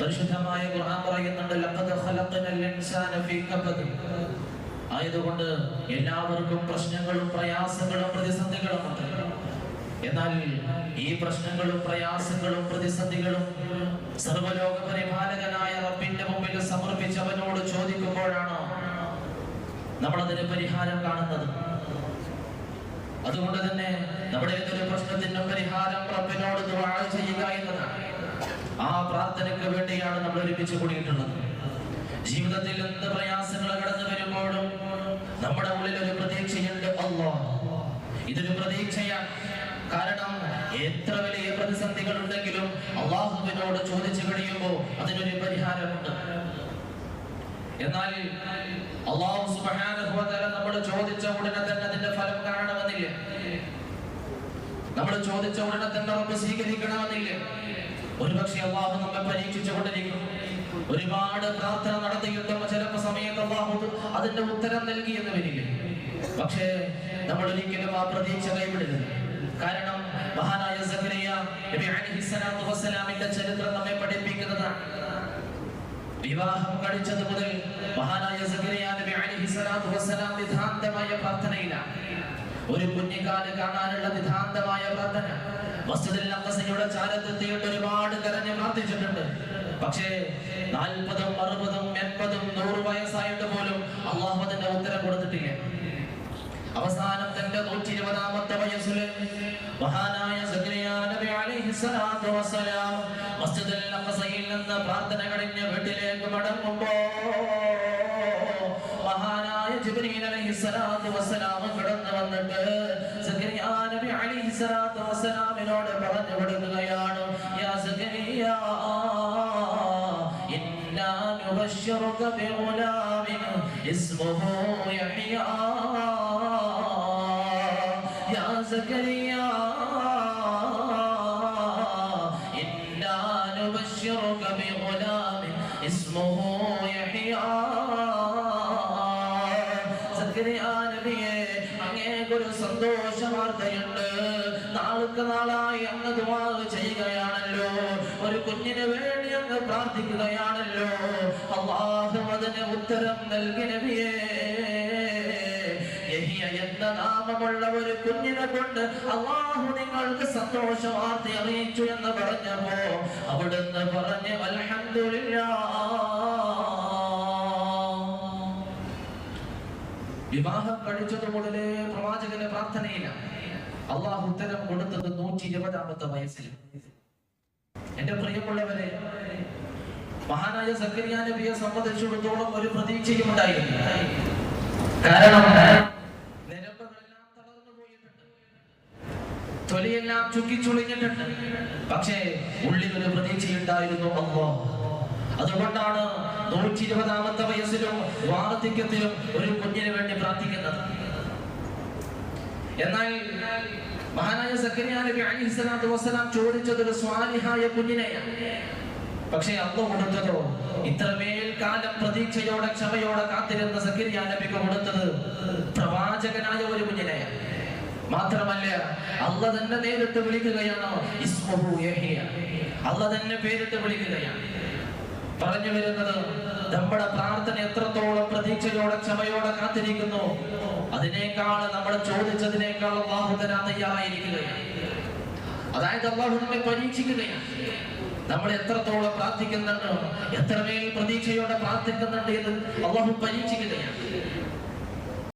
പരിശുദ്ധമായ ഖുർആൻ പറയുന്നുണ്ട് ലഖദ് ഖലഖനൽ ഇൻസാന ഫീ കബദ്. ആയതുകൊണ്ട് എല്ലാവർക്കും പ്രശ്നങ്ങളും പ്രയാസങ്ങളും പ്രതിസന്ധികളും ഉണ്ട്. എന്നാൽ ഈ പ്രശ്നങ്ങളും പ്രയാസങ്ങളും പ്രതിസന്ധികളും സർവ്വലോക പരിപാലകനായ റബ്ബിന്റെ മുമ്പിൽ സമർപ്പിച്ച് അവനോട് ചോദിക്കുമ്പോഴാണ് നമ്മളതിന് പരിഹാരം കാണുന്നത്. അതുകൊണ്ട് തന്നെ നമ്മുടെ ഏതൊരു പ്രശ്നത്തിനും പരിഹാരം റബ്ബിനോട് ദുആ ചെയ്യുക എന്നതാണ്. ആ പ്രാർത്ഥനയ്ക്ക് വേണ്ടിയാണ് നമ്മൾ ഒരുമിച്ച് കൂടിയിട്ടുള്ളത്. ജീവിതത്തിൽ എന്ത് പ്രയാസങ്ങൾ കടന്നു വരുമ്പോഴും നമ്മുടെ ഉള്ളിൽ ഒരു പ്രതീക്ഷയുണ്ട്. അല്ലാഹ് ഇതൊരു പ്രതീക്ഷയാണ്. കാരണം എത്ര വലിയ പ്രതിസന്ധികൾ ഉണ്ടെങ്കിലും അല്ലാഹുവിനോട് ചോദിച്ചു കഴിയുമ്പോൾ അതിനൊരു പരിഹാരമുണ്ട്. എന്നാൽ അല്ലാഹു സുബ്ഹാനഹു വ തആല നമ്മൾ ചോദിച്ച ഉടനെ തന്നെ അതിന്റെ ഫലം കാണണമെന്നില്ല. നമ്മൾ ചോദിച്ച ഉടനെ തന്നെ റബ്ബ് സ്വീകരിക്കണമെന്നില്ല. ഒരുപക്ഷെ അല്ലാഹു നമ്മെ പരീക്ഷിച്ചുകൊണ്ടിരിക്കും. ഒരുപാട് പ്രാർത്ഥന നടത്തിയിട്ടും ചിലപ്പോൾ സമയത്ത് അല്ലാഹു അതിന്റെ ഉത്തരം നൽകിയെന്ന് വരില്ല. പക്ഷേ നമ്മൾ ഒരിക്കലും ആ പ്രതീക്ഷ കൈവിടരുത്. കാരണം മഹാനായ സഖറിയ നബി അലൈഹിസ്സലാത്തു വസ്സലാമിന്റെ ചരിത്രം നമ്മെ പഠിപ്പിക്കുന്നതാണ്. വിവാഹം കഴിച്ചത് മുതൽ മഹാനായ സഖറിയ നബി അലൈഹിസ്സലാത്തു വസ്സലാം നിതാന്തമായ പ്രാർത്ഥനയിലാണ്. ഒരു കുഞ്ഞിക്കാല് കാണാനുള്ള നിതാന്തമായ പ്രാർത്ഥന. മസ്ജിദുൽ അഖ്സയുടെ ചാരത്തെത്തിയിട്ട് ഒരുപാട് കരഞ്ഞ് പ്രാർത്ഥിച്ചിട്ടുണ്ട്. പക്ഷേ 40, 60, 80, 100 വയസ്സായിട്ട് പോലും അല്ലാഹു അതിന്റെ ഉത്തരം കൊടുത്തിട്ടില്ല. അവസാനം തന്റെ 120ാമത്തെ വയസ്സിൽ മഹാനായ സഖറിയ നബി അലൈഹിസ്സലാത്തു വസ്സലാം മസ്ജിദുൽ അഖ്സയിൽ നിന്ന് പ്രാർത്ഥന കഴിഞ്ഞ് വീട്ടിലേക്ക് മടങ്ങുമ്പോൾ മഹാനായ ജിബ്രീൽ അലൈഹിസ്സലാത്തു വസ്സലാം കടന്നു വന്നിട്ട് സഖറിയ നബി അലൈഹിസ്സലാത്തു വസ്സലാമിനോട് പറഞ്ഞു കൊടുക്കുകയാണ്, യാ സഖറിയ ഇന്നാ നുബശ്ശിറുക ബിഗുലാമിൻ ഇസ്മുഹു യഹ്യാ. യാ സഖറിയ ഇന്നാ നുബശ്ശിറുക ബിഗുലാമിൻ ഇസ്മുഹു യഹ്യാ. സഖറിയ നബിയെ, അങ്ങേക്കൊരു സന്തോഷ വാർത്തയുണ്ട്. നാൾക്ക് നാളായി അങ്ങ് ദുആ ചെയ്യുകയാണല്ലോ, ഒരു കുഞ്ഞിന് വേണ്ടി അങ്ങ് പ്രാർത്ഥിക്കുകയാണല്ലോ. അല്ലാഹു അതിന് ഉത്തരം നൽകി നബിയേ. യഹ്യ എന്ന നാമമുള്ള ഒരു കുഞ്ഞിനെ കൊണ്ട് അല്ലാഹു നിങ്ങൾക്ക് സന്തോഷ വാർത്ത അറിയിച്ചു എന്ന് പറഞ്ഞപ്പോ അവിടുന്ന് പറഞ്ഞു അൽഹംദുലില്ലാഹ്. വിവാഹം കഴിച്ചത് മുതലേ പ്രവാചകന്റെ പ്രാർത്ഥനയില്ല. അള്ളാഹു ഉത്തരം കൊടുത്തത് 120ാമത്തെ വയസ്സിൽ. എന്റെ പ്രിയമുള്ളവരെ, മഹാനായ സഖറിയ നബിയെ സംബന്ധിച്ചിടത്തോളം ഒരു പ്രതീക്ഷയും ഉണ്ടായിരുന്നു. കാരണം നരമ്പുകളെല്ലാം തളർന്നു പോയിട്ടുണ്ട്, തൊലിയെല്ലാം ചുക്കിച്ചുളിഞ്ഞിട്ടുണ്ട്. പക്ഷേ ഉള്ളിൽ ഒരു പ്രതീക്ഷയുണ്ടായിരുന്നു. അല്ലാഹ് അതുകൊണ്ടാണ് 120ാമത്തെ വയസ്സിലും വാർദ്ധക്യത്തിലും ഒരു കുഞ്ഞിന് വേണ്ടി പ്രാർത്ഥിക്കുന്നത്. എന്നാൽ മഹാനായ സഖറിയ നബി അലൈഹിസ്സലാത്തു വസ്സലാം ചോദിച്ചത് ഒരു സ്വാലിഹായ കുഞ്ഞിനെയാണ്. പക്ഷേ അല്ലാഹു കൊടുത്തതോ ഇത്രമേൽ കാലം പ്രതീക്ഷയോടെ ക്ഷമയോടെ കാത്തിരുന്ന സഖറിയ നബിക്ക് കൊടുത്തത് പ്രവാചകനായ ഒരു കുഞ്ഞിനെയാണ്. മാത്രമല്ല അല്ലാഹു തന്നെ നേരിട്ട് വിളിക്കുകയാണ്, ഇസ്മുഹു യഹ്യ. അല്ലാഹു തന്നെ പേരിട്ട് വിളിക്കുകയാണ്. പറഞ്ഞു വരുന്നത്, നമ്മുടെ പ്രാർത്ഥന എത്രത്തോളം പ്രതീക്ഷയോടെ ക്ഷമയോടെ കാത്തിരിക്കുന്നു, അതിനേക്കാൾ നമ്മൾ ചോദിച്ചതിനേക്കാൾ അല്ലാഹു തരാൻ തയ്യാറായിരിക്കുകയാണ്. അതായത് അല്ലാഹു നമ്മെ പരീക്ഷിക്കുകയാണ്. നമ്മൾ എത്രത്തോളം പ്രാർത്ഥിക്കുന്നുണ്ട്, എത്രമേൽ പ്രതീക്ഷയോടെ പ്രാർത്ഥിക്കുന്നുണ്ട് എന്ന് അല്ലാഹു പരീക്ഷിക്കുകയാണ്.